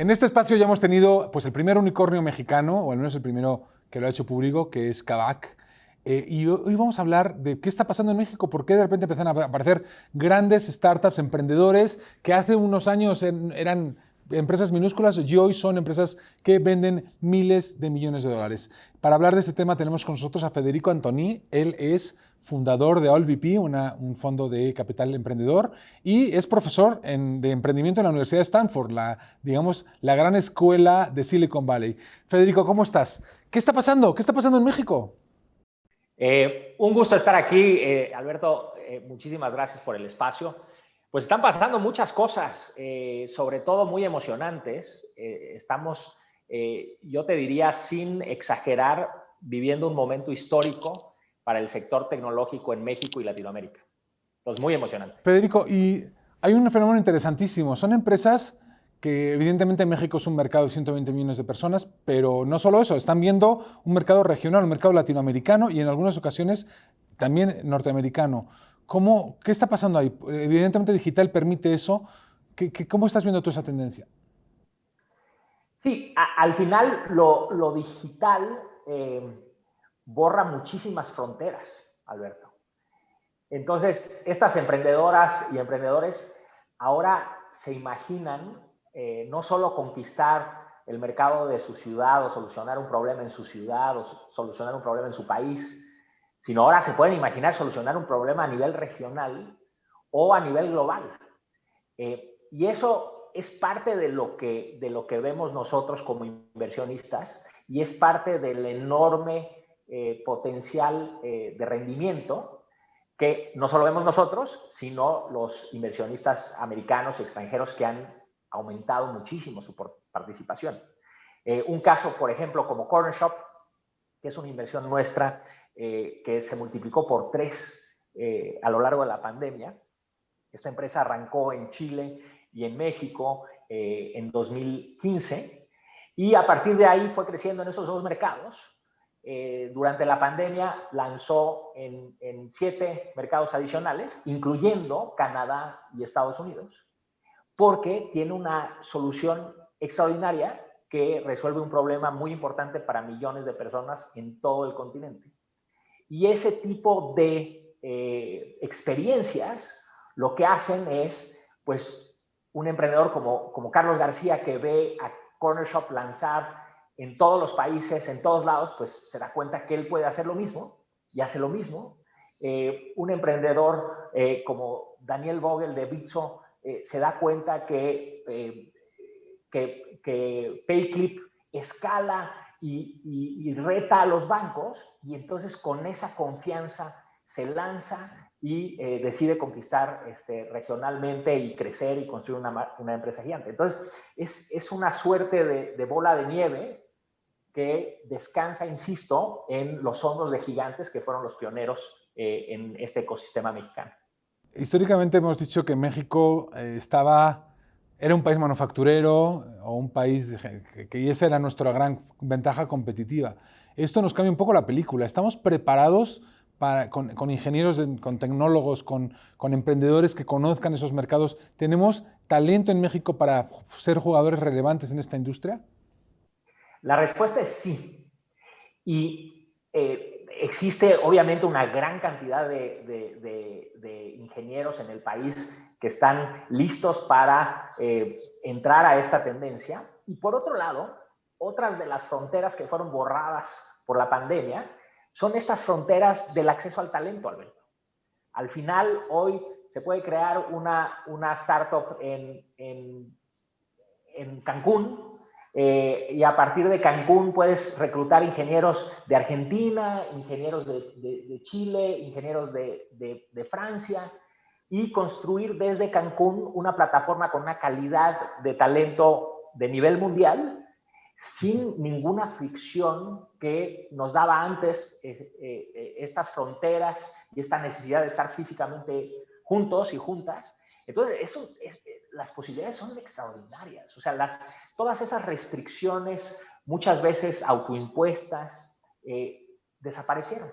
En este espacio ya hemos tenido pues, el primer unicornio mexicano, o al menos el primero que lo ha hecho público, que es Kavak. Y hoy vamos a hablar de qué está pasando en México, por qué de repente empiezan a aparecer grandes startups, emprendedores, que hace unos años eran empresas minúsculas y hoy son empresas que venden miles de millones de dólares. Para hablar de este tema tenemos con nosotros a Federico Antoni. Él es fundador de AllVP, un fondo de capital emprendedor, y es profesor de emprendimiento en la Universidad de Stanford, digamos, la gran escuela de Silicon Valley. Federico, ¿cómo estás? ¿Qué está pasando? ¿Qué está pasando en México? Un gusto estar aquí, Alberto. Muchísimas gracias por el espacio. Pues están pasando muchas cosas, sobre todo muy emocionantes. Estamos, yo te diría, sin exagerar, viviendo un momento histórico para el sector tecnológico en México y Latinoamérica. Entonces, muy emocionante. Federico, y hay un fenómeno interesantísimo. Son empresas que evidentemente en México es un mercado de 120 millones de personas, pero no solo eso, están viendo un mercado regional, un mercado latinoamericano y en algunas ocasiones también norteamericano. ¿Qué está pasando ahí? Evidentemente digital permite eso. ¿Cómo estás viendo tú esa tendencia? Sí, al final lo digital borra muchísimas fronteras, Alberto. Entonces, estas emprendedoras y emprendedores ahora se imaginan no solo conquistar el mercado de su ciudad o solucionar un problema en su ciudad o solucionar un problema en su país, sino ahora se pueden imaginar solucionar un problema a nivel regional o a nivel global. Y eso es parte de lo que vemos nosotros como inversionistas y es parte del enorme potencial de rendimiento que no solo vemos nosotros, sino los inversionistas americanos y extranjeros que han aumentado muchísimo su participación. Un caso, por ejemplo, como Corner Shop, que es una inversión nuestra que se multiplicó por 3 a lo largo de la pandemia. Esta empresa arrancó en Chile y en México en 2015 y a partir de ahí fue creciendo en esos 2 mercados. Durante la pandemia lanzó en 7 mercados adicionales, incluyendo Canadá y Estados Unidos, porque tiene una solución extraordinaria que resuelve un problema muy importante para millones de personas en todo el continente. Y ese tipo de experiencias lo que hacen es, pues, un emprendedor como Carlos García, que ve a Corner Shop lanzar en todos los países, en todos lados, pues se da cuenta que él puede hacer lo mismo y hace lo mismo. Un emprendedor como Daniel Vogel de Bitso se da cuenta que Payclip escala y reta a los bancos y entonces con esa confianza se lanza y decide conquistar regionalmente y crecer y construir una empresa gigante. Entonces es una suerte de bola de nieve que descansa, insisto, en los hombros de gigantes que fueron los pioneros en este ecosistema mexicano. Históricamente hemos dicho que México era un país manufacturero o un país que esa era nuestra gran ventaja competitiva. Esto nos cambia un poco la película. Estamos preparados con ingenieros, con tecnólogos, con emprendedores que conozcan esos mercados. ¿Tenemos talento en México para ser jugadores relevantes en esta industria? La respuesta es sí. Y existe obviamente una gran cantidad de ingenieros en el país que están listos para entrar a esta tendencia. Y por otro lado, otras de las fronteras que fueron borradas por la pandemia son estas fronteras del acceso al talento, Alberto. Al final, hoy se puede crear una startup en Cancún, y a partir de Cancún puedes reclutar ingenieros de Argentina, ingenieros de Chile, ingenieros de Francia y construir desde Cancún una plataforma con una calidad de talento de nivel mundial sin ninguna fricción que nos daba antes estas fronteras y esta necesidad de estar físicamente juntos y juntas. Entonces, las posibilidades son extraordinarias. O sea, todas esas restricciones, muchas veces autoimpuestas, desaparecieron.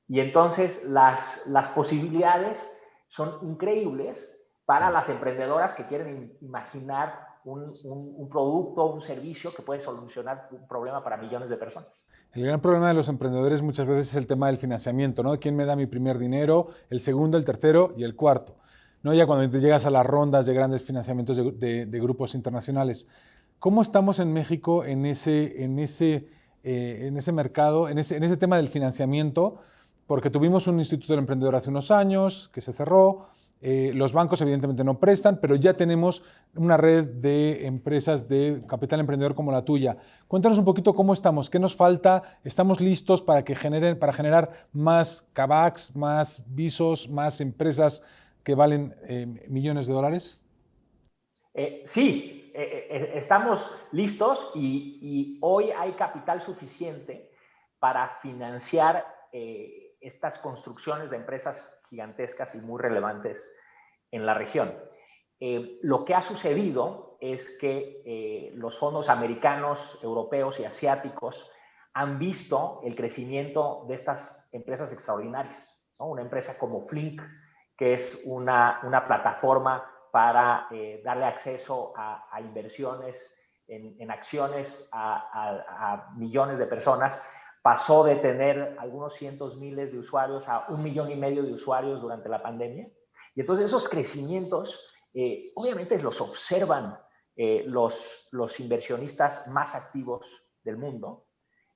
Y entonces las posibilidades son increíbles para las emprendedoras que quieren imaginar un producto, un servicio que puede solucionar un problema para millones de personas. El gran problema de los emprendedores muchas veces es el tema del financiamiento, ¿no? ¿Quién me da mi primer dinero, el segundo, el tercero y el cuarto? ¿No? Ya cuando llegas a las rondas de grandes financiamientos de grupos internacionales. ¿Cómo estamos en México en ese mercado, en ese tema del financiamiento? Porque tuvimos un Instituto del Emprendedor hace unos años que se cerró. Los bancos evidentemente no prestan, pero ya tenemos una red de empresas de capital emprendedor como la tuya. Cuéntanos un poquito cómo estamos, qué nos falta, estamos listos para generar más Kavaks, más Visos, más empresas que valen millones de dólares. Sí, estamos listos y hoy hay capital suficiente para financiar estas construcciones de empresas gigantescas y muy relevantes en la región. Lo que ha sucedido es que los fondos americanos, europeos y asiáticos han visto el crecimiento de estas empresas extraordinarias, ¿no? Una empresa como Flink, que es una plataforma para darle acceso a inversiones en acciones a millones de personas, pasó de tener algunos cientos miles de usuarios a 1,5 millones de usuarios durante la pandemia. Y entonces esos crecimientos, obviamente los observan los inversionistas más activos del mundo.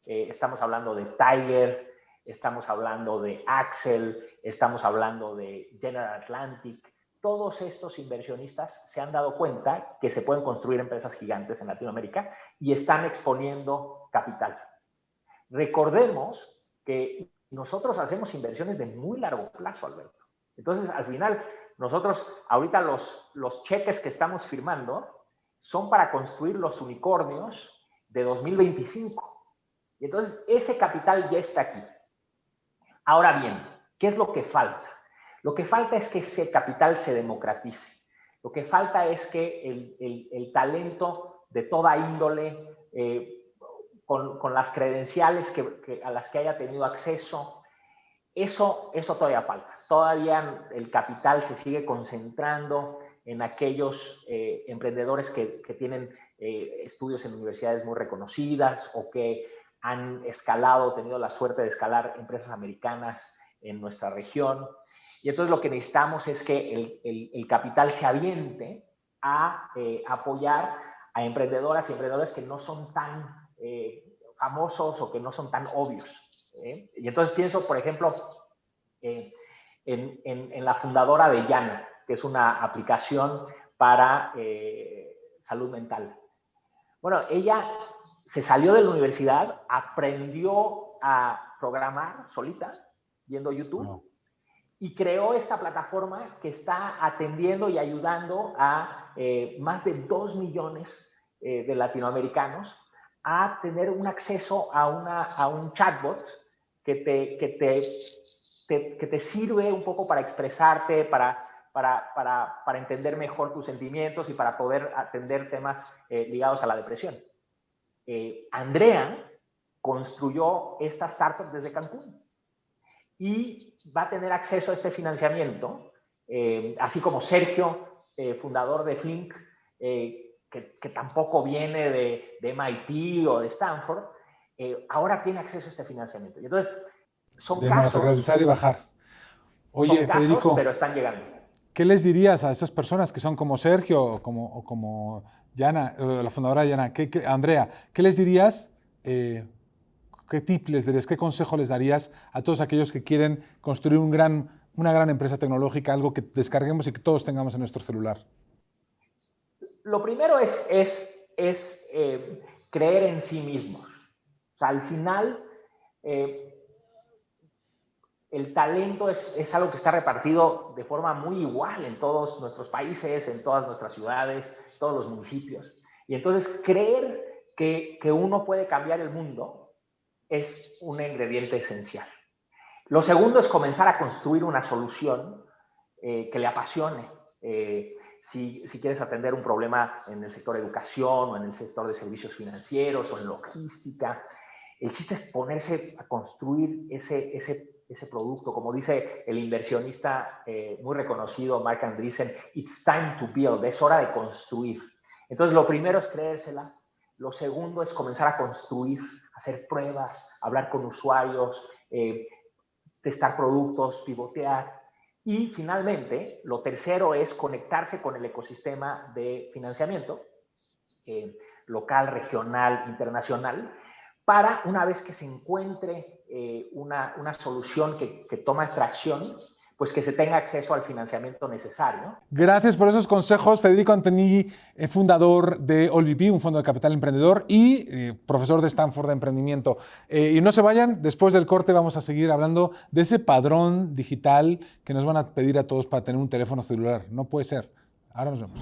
Estamos hablando de Tiger, estamos hablando de Axel, estamos hablando de General Atlantic. Todos estos inversionistas se han dado cuenta que se pueden construir empresas gigantes en Latinoamérica y están exponiendo capital. Recordemos que nosotros hacemos inversiones de muy largo plazo, Alberto. Entonces, al final, nosotros ahorita los cheques que estamos firmando son para construir los unicornios de 2025. Y entonces, ese capital ya está aquí. Ahora bien, ¿qué es lo que falta? Lo que falta es que ese capital se democratice. Lo que falta es que el talento de toda índole, con las credenciales a las que haya tenido acceso, eso todavía falta. Todavía el capital se sigue concentrando en aquellos emprendedores que tienen estudios en universidades muy reconocidas o que han escalado, tenido la suerte de escalar empresas americanas en nuestra región. Y entonces lo que necesitamos es que el capital se aviente a apoyar a emprendedoras y emprendedores que no son tan famosos o que no son tan obvios. Y entonces pienso, por ejemplo, en la fundadora de Yana, que es una aplicación para salud mental. Bueno, ella se salió de la universidad, aprendió a programar solita, viendo YouTube, y creó esta plataforma que está atendiendo y ayudando a más de 2 millones de latinoamericanos a tener un acceso a un chatbot que te sirve un poco para expresarte, para entender mejor tus sentimientos y para poder atender temas ligados a la depresión. Andrea construyó esta startup desde Cancún y va a tener acceso a este financiamiento, así como Sergio, fundador de Flink, que tampoco viene de MIT o de Stanford, ahora tiene acceso a este financiamiento. Y entonces, son Democratizar y bajar. Oye, son casos, Federico, pero están llegando. ¿qué les dirías a esas personas que son como Sergio o como Yana, la fundadora de Yana, Andrea? ¿Qué les dirías? ¿Qué tip les darías? ¿Qué consejo les darías a todos aquellos que quieren construir una gran empresa tecnológica, algo que descarguemos y que todos tengamos en nuestro celular? Lo primero es creer en sí mismos. O sea, al final, el talento es algo que está repartido de forma muy igual en todos nuestros países, en todas nuestras ciudades, todos los municipios. Y entonces creer que uno puede cambiar el mundo es un ingrediente esencial. Lo segundo es comenzar a construir una solución que le apasione. Si quieres atender un problema en el sector educación o en el sector de servicios financieros o en logística, el chiste es ponerse a construir ese producto. Como dice el inversionista muy reconocido, Marc Andreessen, it's time to build, es hora de construir. Entonces, lo primero es creérsela. Lo segundo es comenzar a construir, hacer pruebas, hablar con usuarios, testar productos, pivotear. Y finalmente, lo tercero es conectarse con el ecosistema de financiamiento, local, regional, internacional, para una vez que se encuentre una solución que toma tracción, pues que se tenga acceso al financiamiento necesario. Gracias por esos consejos, Federico Antonigli, fundador de AllVP, un fondo de capital emprendedor y profesor de Stanford de emprendimiento. Y no se vayan, después del corte vamos a seguir hablando de ese padrón digital que nos van a pedir a todos para tener un teléfono celular. No puede ser. Ahora nos vemos.